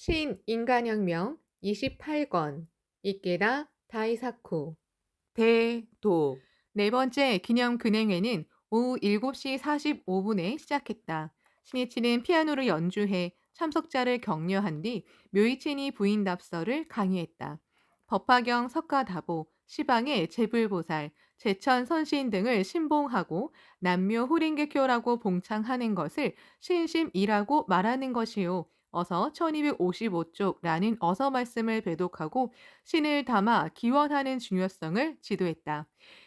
신인간혁명 28권 이케다 다이사쿠 대도 네 번째 기념근행회는 오후 7시 45분에 시작했다. 신이치는 피아노를 연주해 참석자를 격려한 뒤 묘이치니 부인답서를 강의했다. 법화경 석가다보, 시방의 제불보살, 제천 선신 등을 신봉하고 남묘 호랭개교라고 봉창하는 것을 신심이라고 말하는 것이요. 어서 1255쪽라는 어서 말씀을 배독하고 신을 담아 기원하는 중요성을 지도했다.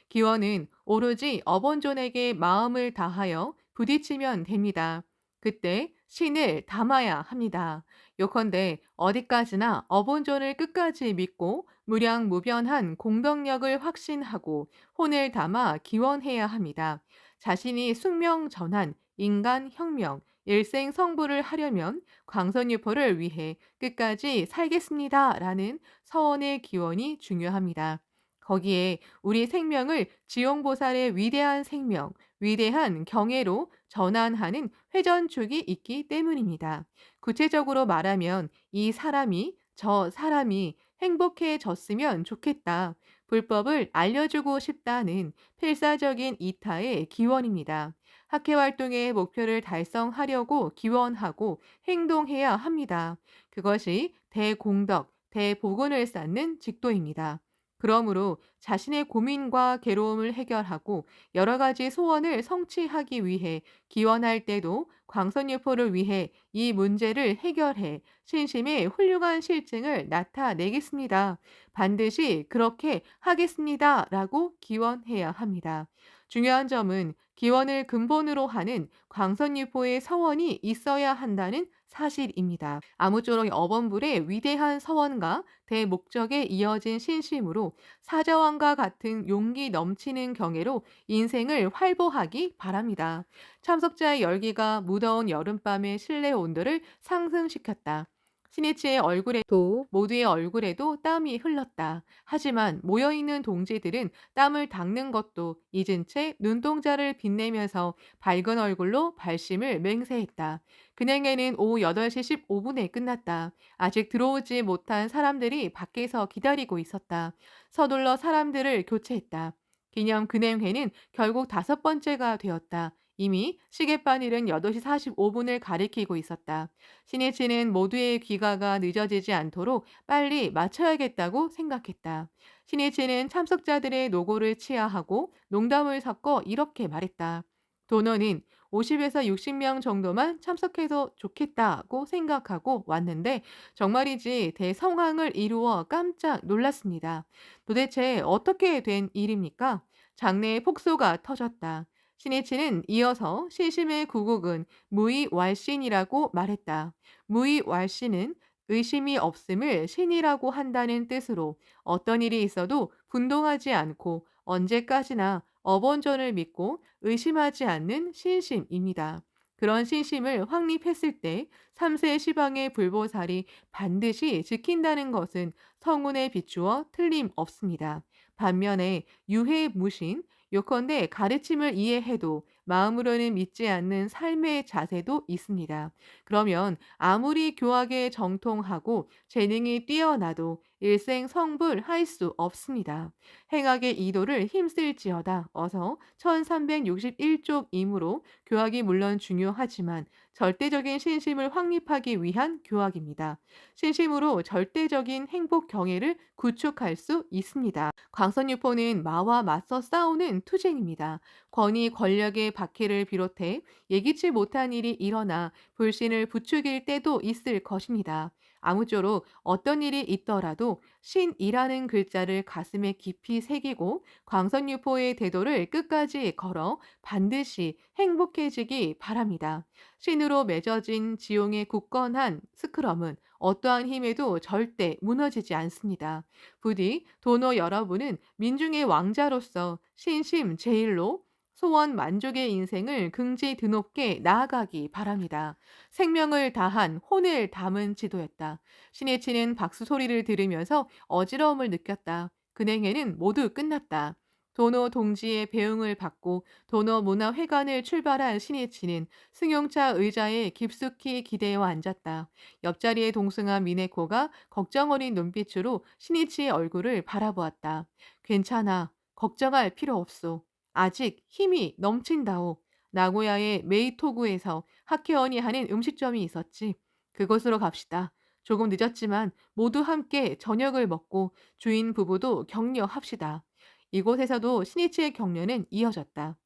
기원은 오로지 어본존에게 마음을 다하여 부딪히면 됩니다. 그때 신을 담아야 합니다. 요컨대 어디까지나 어본존을 끝까지 믿고 무량무변한 공덕력을 확신하고 혼을 담아 기원해야 합니다. 자신이 숙명전환, 인간혁명, 일생성불을 하려면 광선유포를 위해 끝까지 살겠습니다. 라는 서원의 기원이 중요합니다. 거기에 우리 생명을 지용보살의 위대한 생명, 위대한 경애로 전환하는 회전축이 있기 때문입니다. 구체적으로 말하면 이 사람이, 저 사람이 행복해졌으면 좋겠다. 불법을 알려주고 싶다는 필사적인 이타의 기원입니다. 학회활동의 목표를 달성하려고 기원하고 행동해야 합니다. 그것이 대공덕, 대복원을 쌓는 직도입니다. 그러므로 자신의 고민과 괴로움을 해결하고 여러 가지 소원을 성취하기 위해 기원할 때도 광선유포를 위해 이 문제를 해결해 신심의 훌륭한 실증을 나타내겠습니다. 반드시 그렇게 하겠습니다. 라고 기원해야 합니다. 중요한 점은 기원을 근본으로 하는 광선유포의 서원이 있어야 한다는 사실입니다. 아무쪼록 어번불의 위대한 서원과 대목적에 이어진 신심으로 사자왕과 같은 용기 넘치는 경애로 인생을 활보하기 바랍니다. 참석자의 열기가 무더운 여름밤의 실내 온도를 상승시켰다. 신이치의 얼굴에도 모두의 얼굴에도 땀이 흘렀다. 하지만 모여있는 동지들은 땀을 닦는 것도 잊은 채 눈동자를 빛내면서 밝은 얼굴로 발심을 맹세했다. 근행회는 오후 8시 15분에 끝났다. 아직 들어오지 못한 사람들이 밖에서 기다리고 있었다. 서둘러 사람들을 교체했다. 기념 근행회는 결국 5번째가 되었다. 이미 시계바늘은 8시 45분을 가리키고 있었다. 신이치는 모두의 귀가가 늦어지지 않도록 빨리 마쳐야겠다고 생각했다. 신이치는 참석자들의 노고를 치하하고 농담을 섞어 이렇게 말했다. 도너는 50에서 60명 정도만 참석해서 좋겠다고 생각하고 왔는데 정말이지 대성황을 이루어 깜짝 놀랐습니다. 도대체 어떻게 된 일입니까? 장래에 폭소가 터졌다. 신이치는 이어서 신심의 구국은 무의왈신이라고 말했다. 무의왈신은 의심이 없음을 신이라고 한다는 뜻으로 어떤 일이 있어도 분동하지 않고 언제까지나 어본전을 믿고 의심하지 않는 신심입니다. 그런 신심을 확립했을 때 3세 시방의 불보살이 반드시 지킨다는 것은 성운에 비추어 틀림없습니다. 반면에 유해무신, 요컨대 가르침을 이해해도 마음으로는 믿지 않는 삶의 자세도 있습니다. 그러면 아무리 교학에 정통하고 재능이 뛰어나도 일생 성불할 수 없습니다. 행악의 이도를 힘쓸지어다 어서 1361쪽이므로 교학이 물론 중요하지만 절대적인 신심을 확립하기 위한 교학입니다. 신심으로 절대적인 행복 경애를 구축할 수 있습니다. 광선유포는 마와 맞서 싸우는 투쟁입니다. 권위 권력의 박해를 비롯해 예기치 못한 일이 일어나 불신을 부추길 때도 있을 것입니다. 아무쪼록 어떤 일이 있더라도 신이라는 글자를 가슴에 깊이 새기고 광선유포의 대도를 끝까지 걸어 반드시 행복해지기 바랍니다. 신으로 맺어진 지용의 굳건한 스크럼은 어떠한 힘에도 절대 무너지지 않습니다. 부디 도노 여러분은 민중의 왕자로서 신심 제일로 소원 만족의 인생을 긍지 드높게 나아가기 바랍니다. 생명을 다한 혼을 담은 지도였다. 신이치는 박수 소리를 들으면서 어지러움을 느꼈다. 근행회는 모두 끝났다. 도노 동지의 배웅을 받고 도노 문화회관을 출발한 신이치는 승용차 의자에 깊숙이 기대어 앉았다. 옆자리의 동승한 미네코가 걱정 어린 눈빛으로 신이치의 얼굴을 바라보았다. 괜찮아. 걱정할 필요 없소. 아직 힘이 넘친다오. 나고야의 메이토구에서 하케원이 하는 음식점이 있었지. 그곳으로 갑시다. 조금 늦었지만 모두 함께 저녁을 먹고 주인 부부도 격려합시다. 이곳에서도 신이치의 격려는 이어졌다.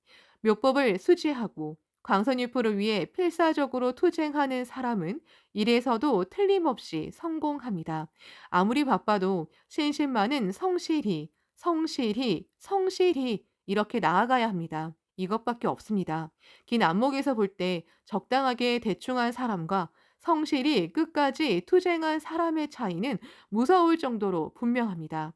묘법을 수지하고 광선유포를 위해 필사적으로 투쟁하는 사람은 일에서도 틀림없이 성공합니다. 아무리 바빠도 신신만은 성실히, 성실히, 성실히 이렇게 나아가야 합니다. 이것밖에 없습니다. 긴 안목에서 볼 때 적당하게 대충한 사람과 성실히 끝까지 투쟁한 사람의 차이는 무서울 정도로 분명합니다.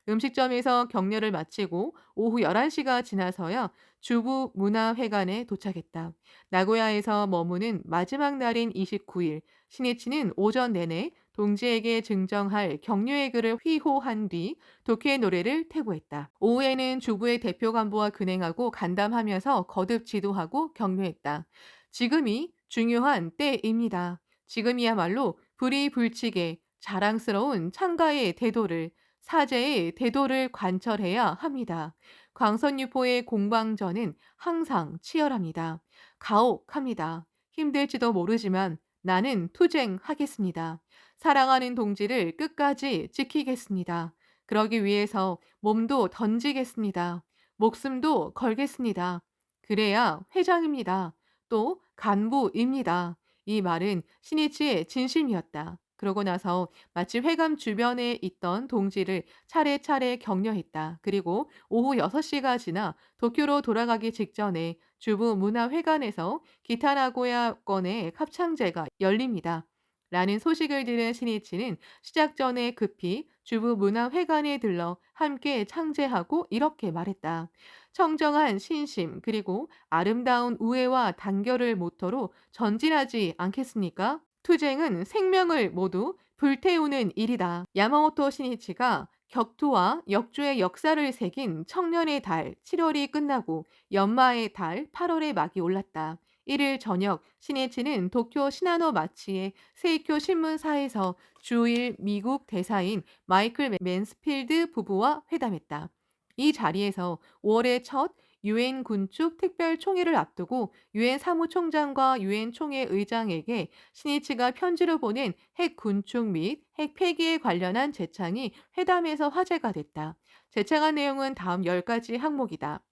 음식점에서 격려를 마치고 오후 11시가 지나서야 주부 문화회관에 도착했다. 나고야에서 머무는 마지막 날인 29일, 신이치는 오전 내내 동지에게 증정할 격려의 글을 회호한 뒤 도쿄의 노래를 퇴고했다. 오후에는 주부의 대표 간부와 근행하고 간담하면서 거듭 지도하고 격려했다. 지금이 중요한 때입니다. 지금이야말로 불이 불치게 자랑스러운 창가의 대도를 사제의 대도를 관철해야 합니다. 광선유포의 공방전은 항상 치열합니다. 가혹합니다. 힘들지도 모르지만 나는 투쟁하겠습니다. 사랑하는 동지를 끝까지 지키겠습니다. 그러기 위해서 몸도 던지겠습니다. 목숨도 걸겠습니다. 그래야 회장입니다. 또 간부입니다. 이 말은 신이치의 진심이었다. 그러고 나서 마치 회관 주변에 있던 동지를 차례차례 격려했다. 그리고 오후 6시가 지나 도쿄로 돌아가기 직전에 주부 문화회관에서 기타 나고야권의 합창제가 열립니다. 라는 소식을 들은 신이치는 시작 전에 급히 주부 문화회관에 들러 함께 창제하고 이렇게 말했다. 청정한 신심 그리고 아름다운 우애와 단결을 모토로 전진하지 않겠습니까? 투쟁은 생명을 모두 불태우는 일이다. 야마모토 신이치가 격투와 역주의 역사를 새긴 청년의 달 7월이 끝나고 연마의 달 8월에 막이 올랐다. 1일 저녁 신이치는 도쿄 시나노 마치의 세이쿄 신문사에서 주일 미국 대사인 마이클 맨스필드 부부와 회담했다. 이 자리에서 5월의 첫 유엔 군축 특별 총회를 앞두고 유엔 사무총장과 유엔 총회 의장에게 신이치가 편지로 보낸 핵 군축 및 핵 폐기에 관련한 제창이 회담에서 화제가 됐다. 제창한 내용은 다음 10가지 항목이다.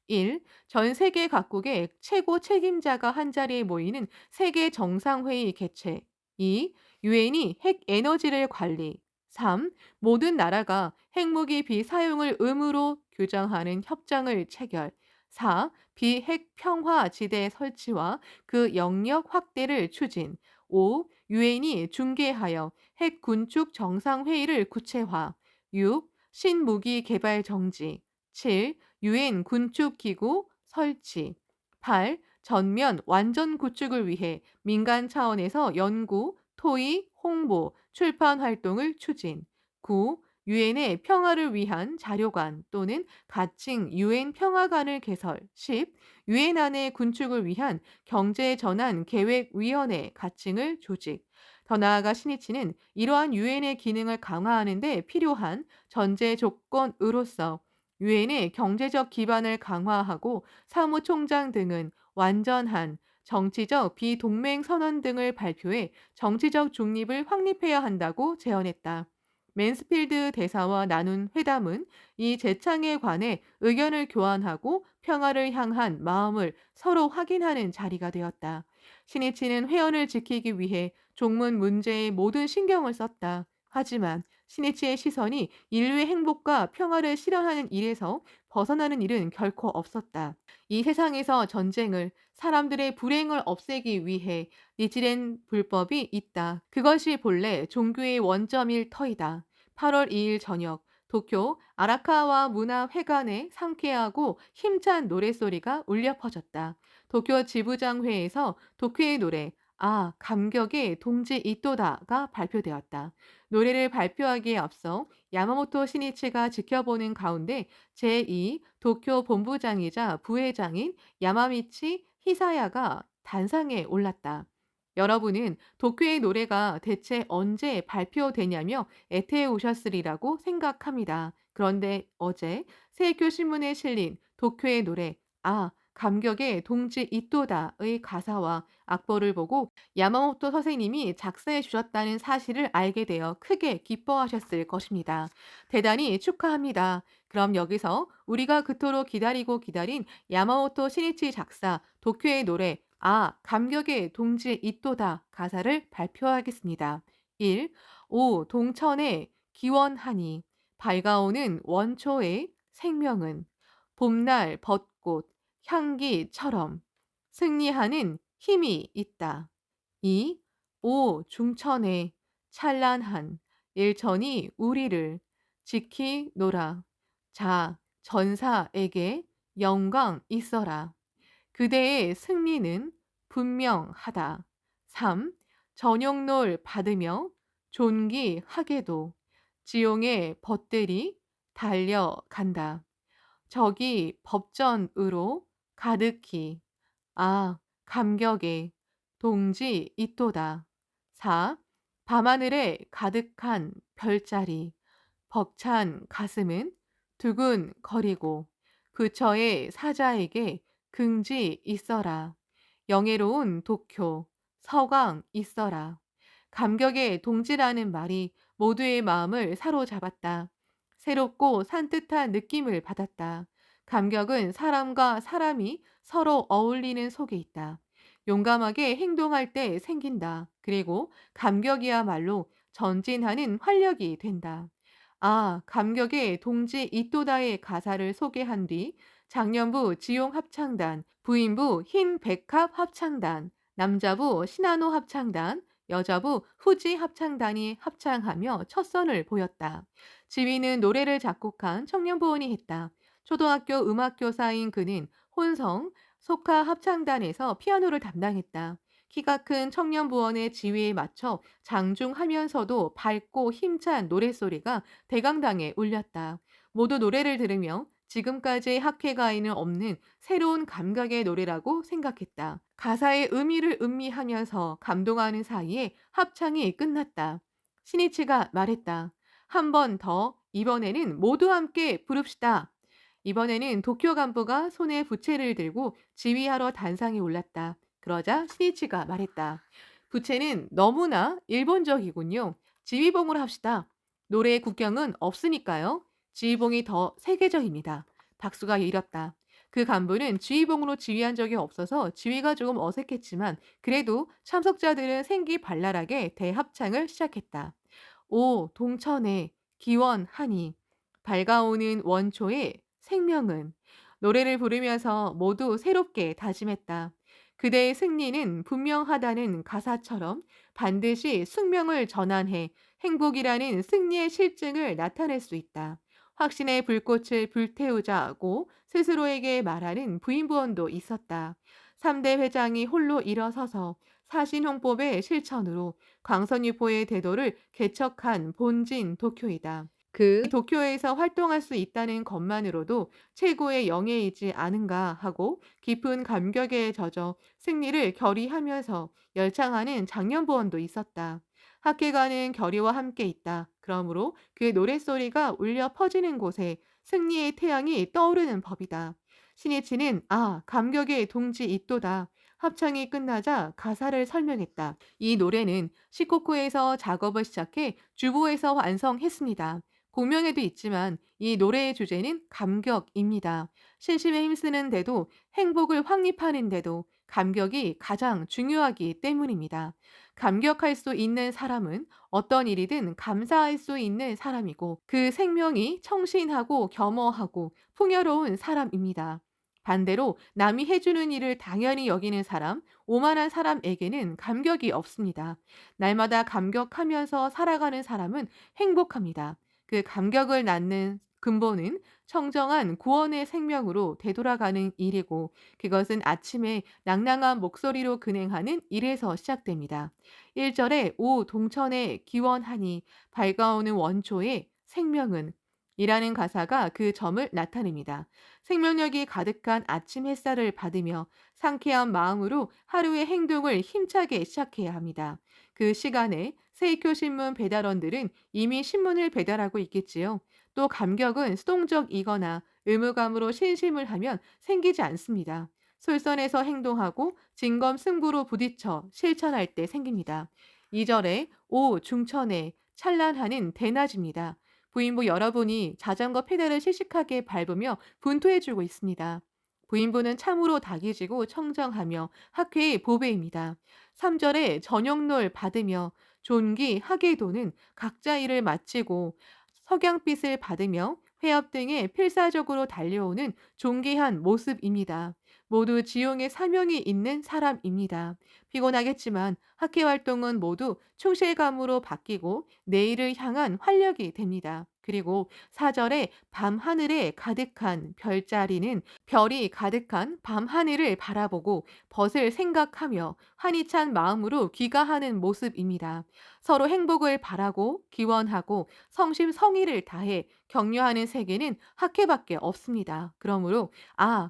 1. 전 세계 각국의 최고 책임자가 한자리에 모이는 세계 정상회의 개최. 2. 유엔이 핵 에너지를 관리. 3. 모든 나라가 핵무기 비사용을 의무로 규정하는 협정을 체결. 4. 비핵 평화 지대 설치와 그 영역 확대를 추진. 5. 유엔이 중개하여 핵 군축 정상회의를 구체화. 6. 신무기 개발 정지. 7. 유엔 군축 기구 설치. 8. 전면 완전 구축을 위해 민간 차원에서 연구, 토의, 홍보, 출판 활동을 추진. 9. 유엔의 평화를 위한 자료관 또는 가칭 유엔 평화관을 개설. 10. 유엔 안의 군축을 위한 경제 전환 계획 위원회 가칭을 조직. 더 나아가 신이치는 이러한 유엔의 기능을 강화하는 데 필요한 전제 조건으로서 유엔의 경제적 기반을 강화하고 사무총장 등은 완전한 정치적 비동맹 선언 등을 발표해 정치적 중립을 확립해야 한다고 제언했다. 맨스필드 대사와 나눈 회담은 이 재창에 관해 의견을 교환하고 평화를 향한 마음을 서로 확인하는 자리가 되었다. 신이치는 회원을 지키기 위해 종문 문제에 모든 신경을 썼다. 하지만 신이치의 시선이 인류의 행복과 평화를 실현하는 일에서 벗어나는 일은 결코 없었다. 이 세상에서 전쟁을, 사람들의 불행을 없애기 위해 니지렌 불법이 있다. 그것이 본래 종교의 원점일 터이다. 8월 2일 저녁 도쿄 아라카와 문화회관에 상쾌하고 힘찬 노랫소리가 울려 퍼졌다. 도쿄 지부장회에서 도쿄의 노래 아, 감격의 동지 이또다가 발표되었다. 노래를 발표하기에 앞서 야마모토 시니치가 지켜보는 가운데 제2 도쿄 본부장이자 부회장인 야마미치 히사야가 단상에 올랐다. 여러분은 도쿄의 노래가 대체 언제 발표되냐며 애태해 오셨으리라고 생각합니다. 그런데 어제 세이쿄 신문에 실린 도쿄의 노래 아, 감격의 동지 이또다의 가사와 악보를 보고 야마모토 선생님이 작사해 주셨다는 사실을 알게 되어 크게 기뻐하셨을 것입니다. 대단히 축하합니다. 그럼 여기서 우리가 그토록 기다리고 기다린 야마모토 시니치 작사 도쿄의 노래 아, 감격의 동지 이또다 가사를 발표하겠습니다. 1. 오, 동천에 기원하니 밝아오는 원초의 생명은 봄날 벚꽃 향기처럼 승리하는 힘이 있다. 2. 오 중천의 찬란한 일천이 우리를 지키노라. 자 전사에게 영광 있어라. 그대의 승리는 분명하다. 3. 전용놀 받으며 존귀하게도 지용의 벗들이 달려간다. 저기 법전으로 가득히 아 감격에 동지 있도다. 4. 밤하늘에 가득한 별자리 벅찬 가슴은 두근거리고 부처의 사자에게 긍지 있어라. 영예로운 도쿄 서강 있어라. 감격의 동지라는 말이 모두의 마음을 사로잡았다. 새롭고 산뜻한 느낌을 받았다. 감격은 사람과 사람이 서로 어울리는 속에 있다. 용감하게 행동할 때 생긴다. 그리고 감격이야말로 전진하는 활력이 된다. 아, 감격의 동지 이또다의 가사를 소개한 뒤 장년부 지용 합창단, 부인부 흰 백합 합창단, 남자부 시나노 합창단, 여자부 후지 합창단이 합창하며 첫 선을 보였다. 지휘는 노래를 작곡한 청년부원이 했다. 초등학교 음악교사인 그는 혼성, 속하 합창단에서 피아노를 담당했다. 키가 큰 청년부원의 지휘에 맞춰 장중하면서도 밝고 힘찬 노랫소리가 대강당에 울렸다. 모두 노래를 들으며 지금까지의 학회가에는 없는 새로운 감각의 노래라고 생각했다. 가사의 의미를 음미하면서 감동하는 사이에 합창이 끝났다. 신이치가 말했다. 한 번 더, 이번에는 모두 함께 부릅시다. 이번에는 도쿄 간부가 손에 부채를 들고 지휘하러 단상에 올랐다. 그러자 스니치가 말했다. 부채는 너무나 일본적이군요. 지휘봉으로 합시다. 노래의 국경은 없으니까요. 지휘봉이 더 세계적입니다. 박수가 일었다. 그 간부는 지휘봉으로 지휘한 적이 없어서 지휘가 조금 어색했지만 그래도 참석자들은 생기발랄하게 대합창을 시작했다. 오 동천에 기원하니 밝아오는 원초의 생명은 노래를 부르면서 모두 새롭게 다짐했다. 그대의 승리는 분명하다는 가사처럼 반드시 숙명을 전환해 행복이라는 승리의 실증을 나타낼 수 있다. 확신의 불꽃을 불태우자고 스스로에게 말하는 부인부원도 있었다. 3대 회장이 홀로 일어서서 사신홍법의 실천으로 광선유포의 대도를 개척한 본진 도쿄이다. 이 그 도쿄에서 활동할 수 있다는 것만으로도 최고의 영예이지 않은가 하고 깊은 감격에 젖어 승리를 결의하면서 열창하는 장년부원도 있었다. 학계가는 결의와 함께 있다. 그러므로 그 노랫소리가 울려 퍼지는 곳에 승리의 태양이 떠오르는 법이다. 신이치는 아, 감격의 동지 이또다. 합창이 끝나자 가사를 설명했다. 이 노래는 시코쿠에서 작업을 시작해 주보에서 완성했습니다. 공명에도 있지만 이 노래의 주제는 감격입니다. 신심에 힘쓰는데도 행복을 확립하는데도 감격이 가장 중요하기 때문입니다. 감격할 수 있는 사람은 어떤 일이든 감사할 수 있는 사람이고 그 생명이 청신하고 겸허하고 풍요로운 사람입니다. 반대로 남이 해주는 일을 당연히 여기는 사람, 오만한 사람에게는 감격이 없습니다. 날마다 감격하면서 살아가는 사람은 행복합니다. 그 감격을 낳는 근본은 청정한 구원의 생명으로 되돌아가는 일이고 그것은 아침에 낭낭한 목소리로 근행하는 일에서 시작됩니다. 1절에 오 동천에 기원하니 밝아오는 원초의 생명은 이라는 가사가 그 점을 나타냅니다. 생명력이 가득한 아침 햇살을 받으며 상쾌한 마음으로 하루의 행동을 힘차게 시작해야 합니다. 그 시간에 세이쿄 신문 배달원들은 이미 신문을 배달하고 있겠지요. 또 감격은 수동적이거나 의무감으로 신심을 하면 생기지 않습니다. 솔선해서 행동하고 진검승부로 부딪혀 실천할 때 생깁니다. 2절에 오 중천에 찬란하는 대낮입니다. 부인부 여러분이 자전거 페달을 씩씩하게 밟으며 분투해주고 있습니다. 부인부는 참으로 닭이 지고 청정하며 학회의 보배입니다. 3절에 저녁놀 받으며 존귀 하계도는 각자 일을 마치고 석양빛을 받으며 회업 등에 필사적으로 달려오는 존귀한 모습입니다. 모두 지용의 사명이 있는 사람입니다. 피곤하겠지만 학회 활동은 모두 충실감으로 바뀌고 내일을 향한 활력이 됩니다. 그리고 4절에 밤하늘에 가득한 별자리는 별이 가득한 밤하늘을 바라보고 벗을 생각하며 환희 찬 마음으로 귀가하는 모습입니다. 서로 행복을 바라고 기원하고 성심성의를 다해 격려하는 세계는 학회밖에 없습니다. 그러므로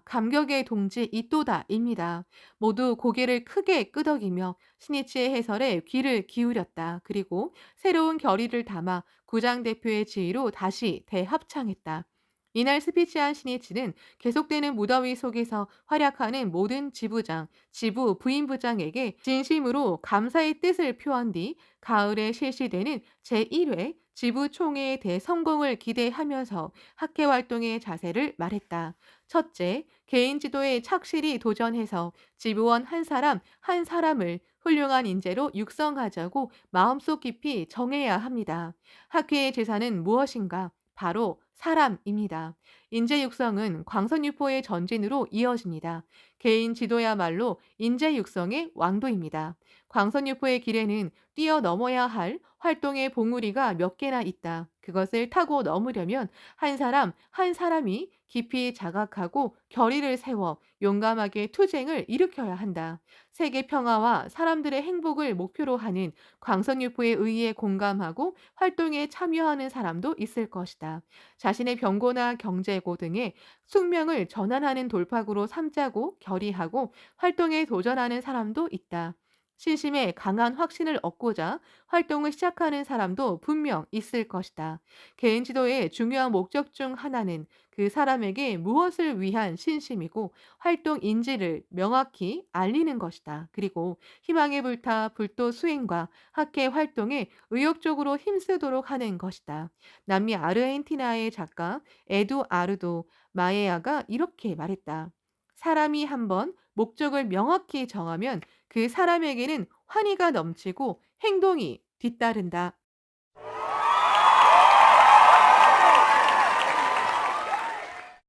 감격의 동지 이또다입니다. 모두 고개를 크게 끄덕이며 신이치의 해설에 귀를 기울였다. 그리고 새로운 결의를 담아 구장 대표의 지휘로 다시 대합창했다. 이날 스피치한 신이치는 계속되는 무더위 속에서 활약하는 모든 지부장, 지부 부인부장에게 진심으로 감사의 뜻을 표한 뒤 가을에 실시되는 제1회 지부총회의 대성공을 기대하면서 학회 활동의 자세를 말했다. 첫째, 개인 지도에 착실히 도전해서 지부원 한 사람 한 사람을 훌륭한 인재로 육성하자고 마음속 깊이 정해야 합니다. 학회의 재산은 무엇인가? 바로 사람입니다. 인재 육성은 광선유포의 전진으로 이어집니다. 개인 지도야말로 인재 육성의 왕도입니다. 광선유포의 길에는 뛰어넘어야 할 활동의 봉우리가 몇 개나 있다. 그것을 타고 넘으려면 한 사람 한 사람이 깊이 자각하고 결의를 세워 용감하게 투쟁을 일으켜야 한다. 세계 평화와 사람들의 행복을 목표로 하는 광선유포의 의의에 공감하고 활동에 참여하는 사람도 있을 것이다. 자신의 병고나 경제고 등의 숙명을 전환하는 돌파구로 삼자고 결의하고 활동에 도전하는 사람도 있다. 신심에 강한 확신을 얻고자 활동을 시작하는 사람도 분명 있을 것이다. 개인 지도의 중요한 목적 중 하나는 그 사람에게 무엇을 위한 신심이고 활동 인지를 명확히 알리는 것이다. 그리고 희망에 불타 불도 수행과 학회 활동에 의욕적으로 힘쓰도록 하는 것이다. 남미 아르헨티나의 작가 에두아르도 마에아가 이렇게 말했다. 사람이 한번 목적을 명확히 정하면 그 사람에게는 환희가 넘치고 행동이 뒤따른다.